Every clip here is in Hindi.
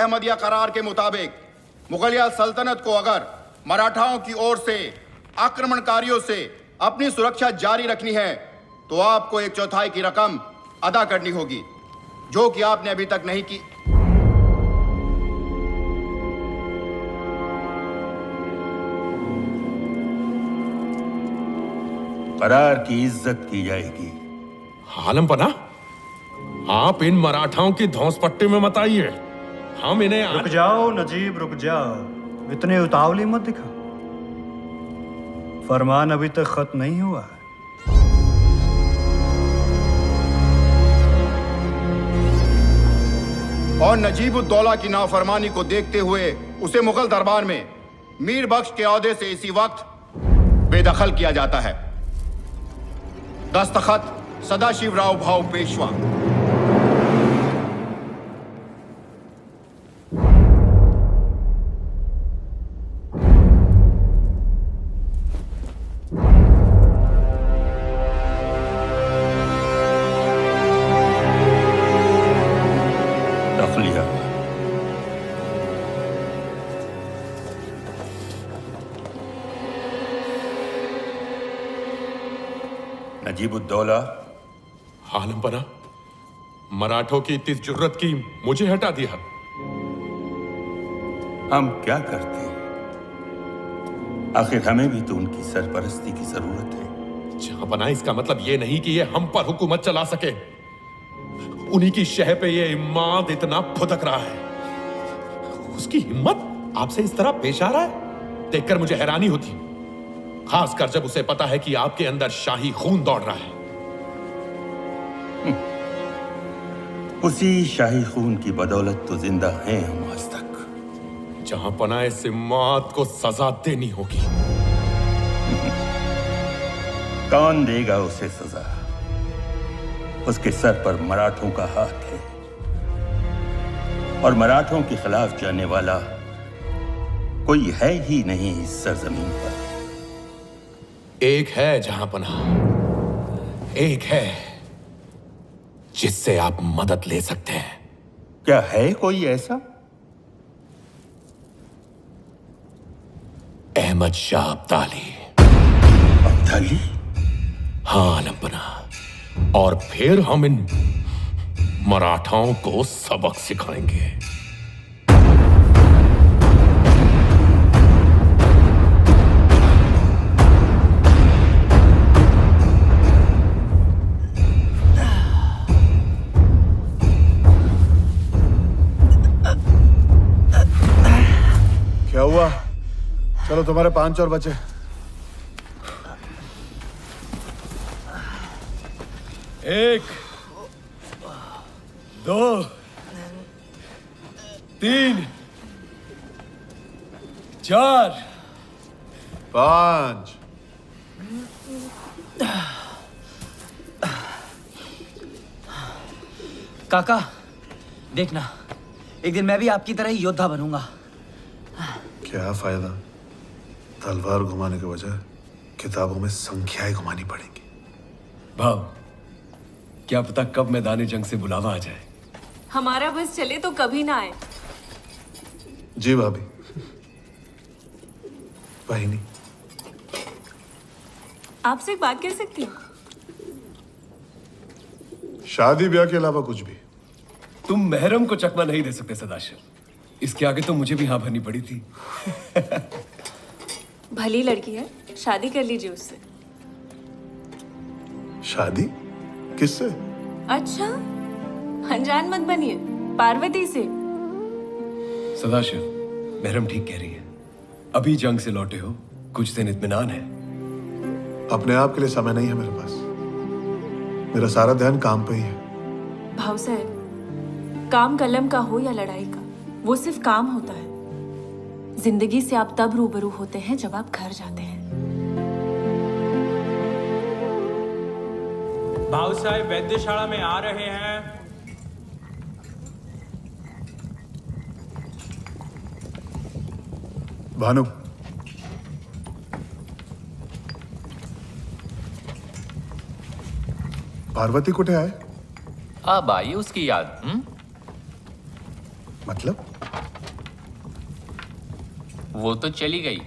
अहमदिया करार के मुताबिक मुगलिया सल्तनत को अगर मराठाओं की ओर से आक्रमणकारियों से अपनी सुरक्षा जारी रखनी है तो आपको 1/4 की रकम अदा करनी होगी, जो कि आपने अभी तक नहीं की। करार की इज्जत की जाएगी। आलम पना, आप इन मराठाओं की धौंस पट्टी में मत आइए। हम इन्हें रुक जाओ नजीब, रुक जाओ, इतने उतावली मत दिखा। फरमान अभी तक खत्म नहीं हुआ है। और नजीबुद्दौला की नाफरमानी को देखते हुए उसे मुगल दरबार में मीर बख्श के ओहदे से इसी वक्त बेदखल किया जाता है। दस्तखत सदाशिवराव भाऊ पेशवा। नजीबुद्दौला, आलम पना, मराठों की इतनी जुर्रत की मुझे हटा दिया। हम क्या करते? आखिर हमें भी तो उनकी सरपरस्ती की जरूरत है। जहां पना, इसका मतलब ये नहीं कि ये हम पर हुकूमत चला सके। उन्हीं की शह पे ये इमाद इतना फुदक रहा है। उसकी हिम्मत आपसे इस तरह पेश आ रहा है, देखकर मुझे हैरानी होती, खासकर जब उसे पता है कि आपके अंदर शाही खून दौड़ रहा है। उसी शाही खून की बदौलत तो जिंदा हैं हम आज तक। जहां पना, इस इमाद को सजा देनी होगी। कौन देगा उसे सजा? उसके सर पर मराठों का हाथ है और मराठों के खिलाफ जाने वाला कोई है ही नहीं इस सरजमीन पर। एक है जहां पना, एक है जिससे आप मदद ले सकते हैं। क्या है कोई ऐसा? अहमद शाह अब्दाली। अब्दाली? हाँ आलम पना, और फिर हम इन मराठाओं को सबक सिखाएंगे। क्या हुआ? चलो, तुम्हारे 5 और बचे। एक, 2, 3, 4, 5। काका, देखना, एक दिन मैं भी आपकी तरह ही योद्धा बनूंगा। क्या फायदा? तलवार घुमाने के बजाय किताबों में संख्याएं घुमानी पड़ेंगी। भाव, क्या पता कब मैदानी जंग से बुलावा आ जाए। हमारा बस चले तो कभी ना आए। जी भाभी। बहिनी, आपसे एक बात कह सकती हूँ? शादी ब्याह के अलावा कुछ भी? तुम महरम को चकमा नहीं दे सकते सदाशिव। इसके आगे तो मुझे भी हाँ भरनी पड़ी थी। भली लड़की है, शादी कर लीजिए उससे। शादी? किससे? अच्छा, अनजान मत बनिए, पार्वती से। सदाशिव, महरम ठीक कह रही है। अभी जंग से लौटे हो, कुछ दिन इत्मीनान है। अपने आप के लिए समय नहीं है मेरे पास। मेरा सारा ध्यान काम पे ही है। भाव साहब, काम कलम का हो या लड़ाई का, वो सिर्फ काम होता है। जिंदगी से आप तब रूबरू होते हैं जब आप घर जाते हैं। भाव साहब वैद्यशाला में आ रहे हैं। भानु, पार्वती कुठे आहे? अब आई उसकी याद। मतलब? वो तो चली गई।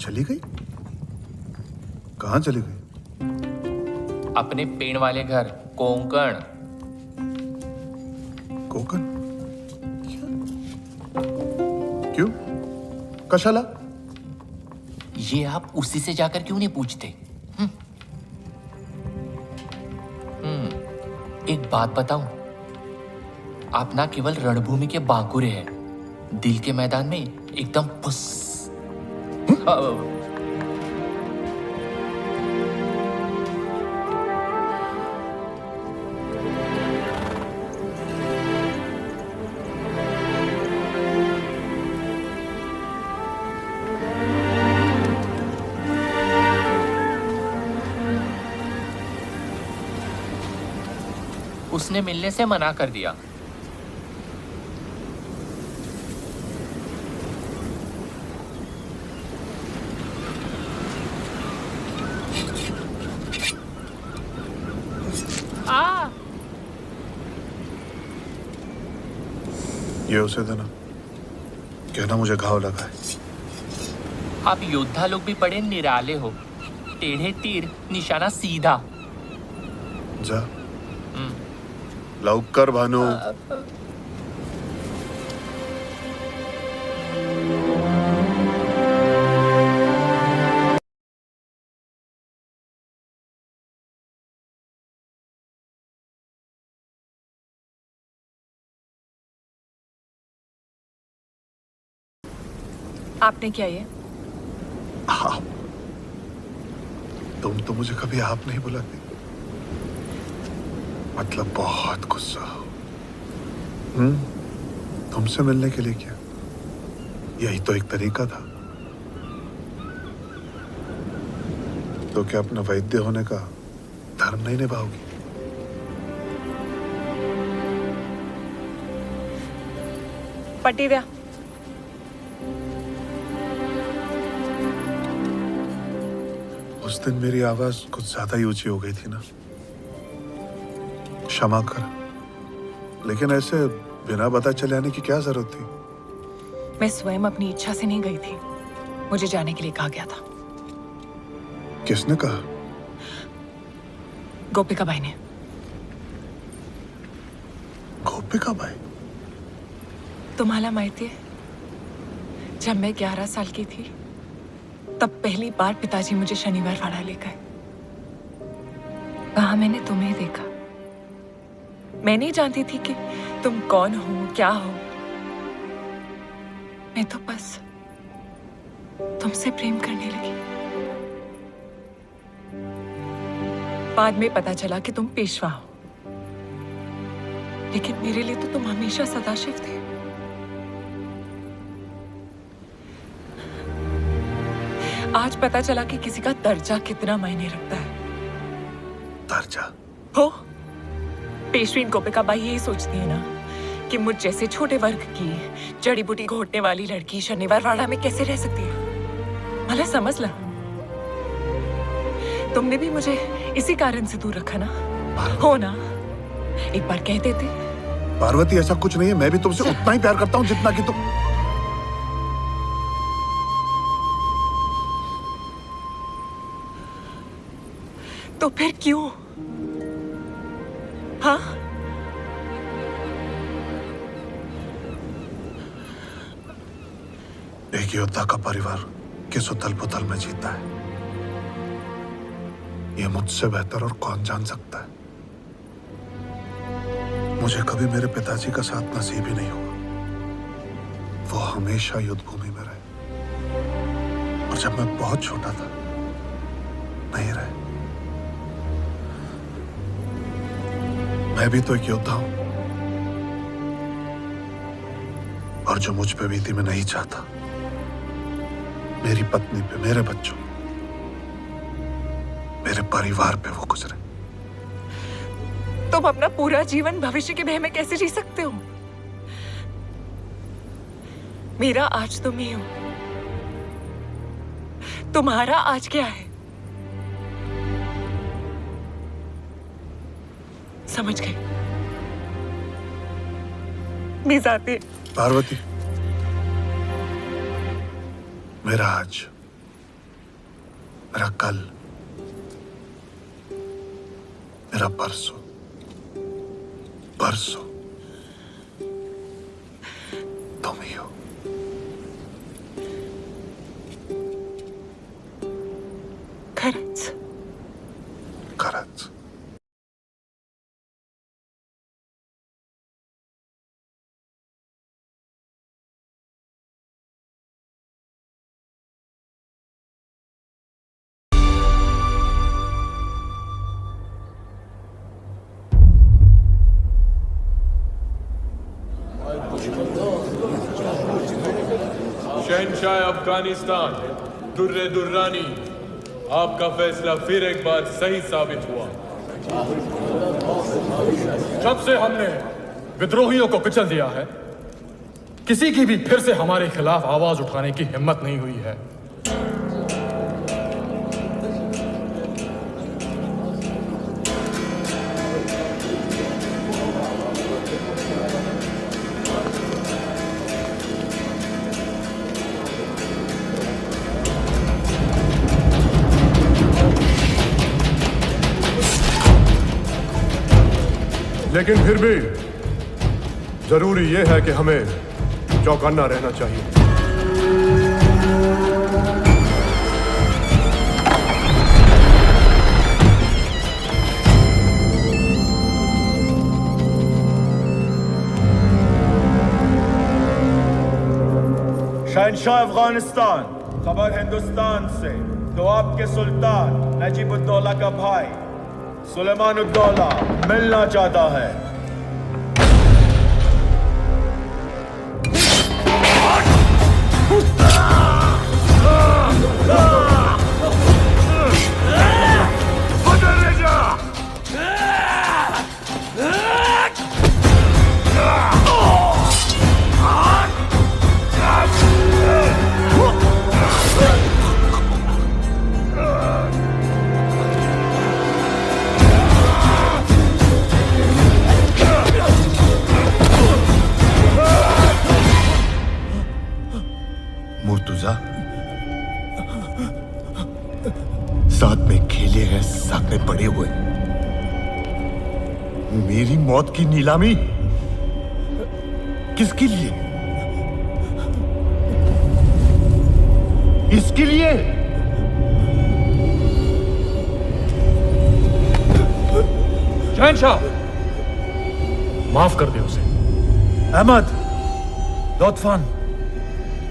चली गई? कहाँ चली गई? अपने पेड़ वाले घर कोंकण। कोकण? क्यों? कशाला? ये आप उसी से जाकर क्यों नहीं पूछते? एक बात बताऊं, आप ना केवल रणभूमि के बांकुरे हैं, दिल के मैदान में एकदम फुस। उसने मिलने से मना कर दिया। ये उसे देना, कहना मुझे घाव लगा है। आप योद्धा लोग भी बड़े निराले हो, टेढ़े तीर निशाना सीधा। जा लवकर भानु। आपने क्या ये? आप? तुम तो मुझे कभी आप नहीं बुलाती। मतलब बहुत गुस्सा हो। तुमसे मिलने के लिए क्या? यही तो एक तरीका था। तो क्या अपना वैद्य होने का धर्म नहीं निभाओगी? पट्टी द्या। उस दिन मेरी आवाज कुछ ज्यादा ही ऊंची हो गई थी ना, क्षमा कर। लेकिन ऐसे बिना पता चले आने की क्या जरूरत थी? मैं स्वयं अपनी इच्छा से नहीं गई थी, मुझे जाने के लिए कहा गया था। किसने कहा? गोपिका बाई ने। गोपिका बाई? तुम्हाला माहिती है, जब मैं 11 साल की थी तब पहली बार पिताजी मुझे शनिवार वाड़ा ले गए। वहां मैंने तुम्हें देखा। मैं नहीं जानती थी कि तुम कौन हो, क्या हो। मैं तो बस तुमसे प्रेम करने लगी। बाद में पता चला कि तुम पेशवा हो, लेकिन मेरे लिए तो तुम हमेशा सदाशिव थे। आज पता चला कि किसी का दर्जा कितना मायने रखता है। दर्जा? हो, पेशवीन गोपिका बाई यही सोचती है ना कि मुझ जैसे छोटे वर्ग की जड़ी बूटी घोटने वाली लड़की शनिवार वाड़ा में कैसे रह सकती है। भला समझ ला, तुमने भी मुझे इसी कारण से दूर रखा ना, हो ना? एक बार कह देते। पार्वती, ऐसा कुछ नहीं है। मैं भी तुमसे उतना ही प्यार करता हूँ जितना कि तुम। तो फिर क्यों? हाँ? एक योद्धा का परिवार किस उथल पुथल में जीता है, ये मुझसे बेहतर और कौन जान सकता है। मुझे कभी मेरे पिताजी का साथ नसीब ही नहीं हुआ। वो हमेशा युद्ध भूमि में रहे, और जब मैं बहुत छोटा था नहीं रहे। मैं भी तो एक योद्धा हूं, और जो मुझ पे बीती मैं नहीं चाहता। मेरी पत्नी पे, मेरे बच्चों, मेरे परिवार पे वो गुजरे। तुम अपना पूरा जीवन भविष्य के भय में कैसे जी सकते हो? मेरा आज तुम ही हो, तुम्हारा आज क्या है? समझ गई। मैं जाती। पार्वती, मेरा आज, मेरा कल, मेरा परसों, परसों तुम ही हो। खरंच खरंच। शहनशाह अफगानिस्तान दुर्रे दुर्रानी, आपका फैसला फिर एक बार सही साबित हुआ। जब से हमने विद्रोहियों को कुचल दिया है, किसी की भी फिर से हमारे खिलाफ आवाज उठाने की हिम्मत नहीं हुई है। लेकिन फिर भी जरूरी यह है कि हमें चौकन्ना रहना चाहिए। शहनशाह अफगानिस्तान, खबर हिंदुस्तान से, तो आपके सुल्तान नजीबुद्दौला का भाई सुलेमानुद्दौला मिलना चाहता है। मुर्तुजा, साथ में खेले हैं, साथ में पड़े हुए, मेरी मौत की नीलामी किसके लिए? इसके लिए? शहनशाह, माफ कर दे उसे। अहमद, लुत्फन,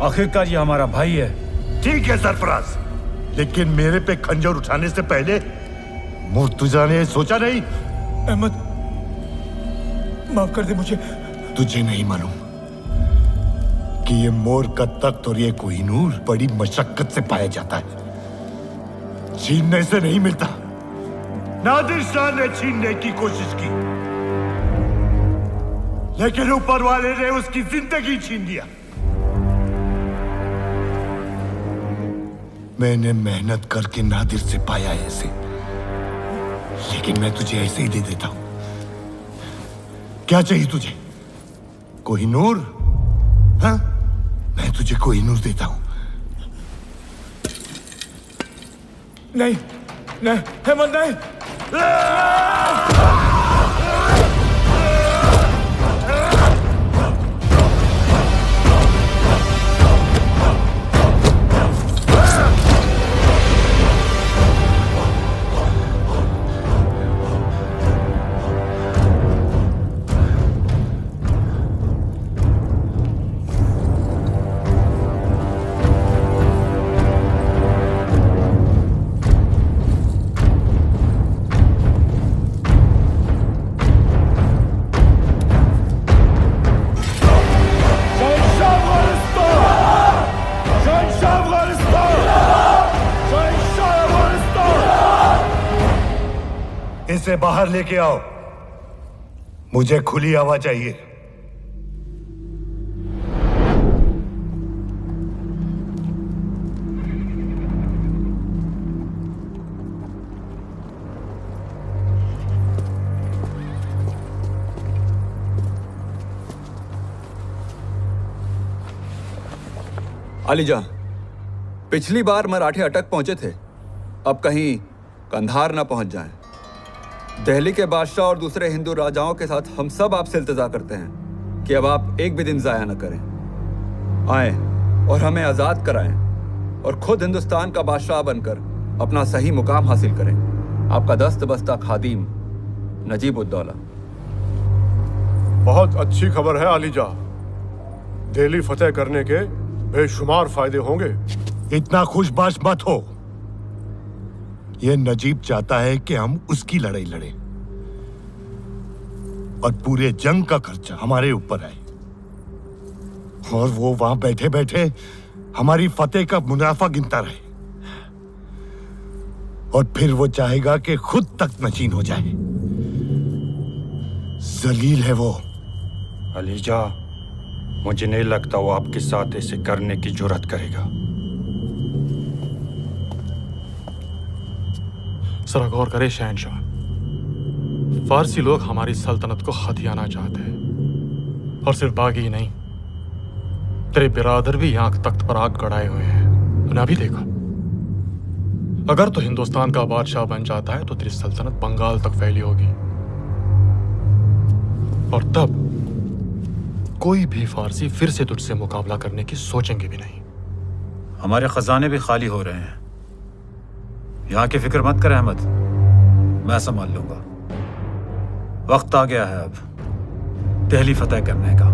आखिरकार ये हमारा भाई है। ठीक है सरफराज, लेकिन मेरे पे खंजर उठाने से पहले मुर्तुजा ने सोचा नहीं? अहमद, माफ कर दे मुझे। तुझे नहीं मालूम कि ये मोर का तख्त और ये कोहिनूर बड़ी मशक्कत से पाया जाता है, छीनने से नहीं मिलता। नादिर शाह ने छीनने की कोशिश की, लेकिन ऊपर वाले ने उसकी जिंदगी छीन लिया। मैंने मेहनत करके नादिर से पाया है इसे, लेकिन मैं तुझे ऐसे ही दे देता हूं। क्या चाहिए तुझे? कोहिनूर? हाँ, मैं तुझे कोहिनूर देता हूं। नहीं नहीं हेमंत, नहीं। इसे बाहर लेके आओ, मुझे खुली हवा चाहिए। अलीजा, पिछली बार मराठे अटक पहुंचे थे, अब कहीं कंधार ना पहुंच जाएं। दिल्ली के बादशाह और दूसरे हिंदू राजाओं के साथ हम सब आपसे इल्तिजा करते हैं कि अब आप एक भी दिन जाया न करें। आएं और हमें आज़ाद कराएं और खुद हिंदुस्तान का बादशाह बनकर अपना सही मुकाम हासिल करें। आपका दस्त बस्ता खादिम नजीब उद्दौला। बहुत अच्छी खबर है आलीजा। दिल्ली फतेह करने के बेशुमार फायदे होंगे। इतना खुशबाश मत हो। यह नजीब चाहता है कि हम उसकी लड़ाई लड़ें और पूरे जंग का खर्चा हमारे ऊपर आए, और वो वहां बैठे बैठे हमारी फतेह का मुनाफा गिनता रहे, और फिर वो चाहेगा कि खुद तक नशीन हो जाए। जलील है वो। अलीजा, मुझे नहीं लगता वो आपके साथ ऐसे करने की जुर्रत करेगा। जरा गौर करे शहनशाह, फारसी लोग हमारी सल्तनत को हथियाना चाहते हैं, और सिर्फ बागी ही नहीं, तेरे बिरादर भी आंख तख्त पर आग गड़ाए हुए हैं। मैंने अभी देखा। अगर तो हिंदुस्तान का बादशाह बन जाता है तो तेरी सल्तनत बंगाल तक फैली होगी, और तब कोई भी फारसी फिर से तुझसे मुकाबला करने की सोचेंगे भी नहीं। हमारे खजाने भी खाली हो रहे हैं। यहाँ की फिक्र मत कर अहमद, मैं संभाल लूंगा। वक्त आ गया है अब दिल्ली फतेह करने का।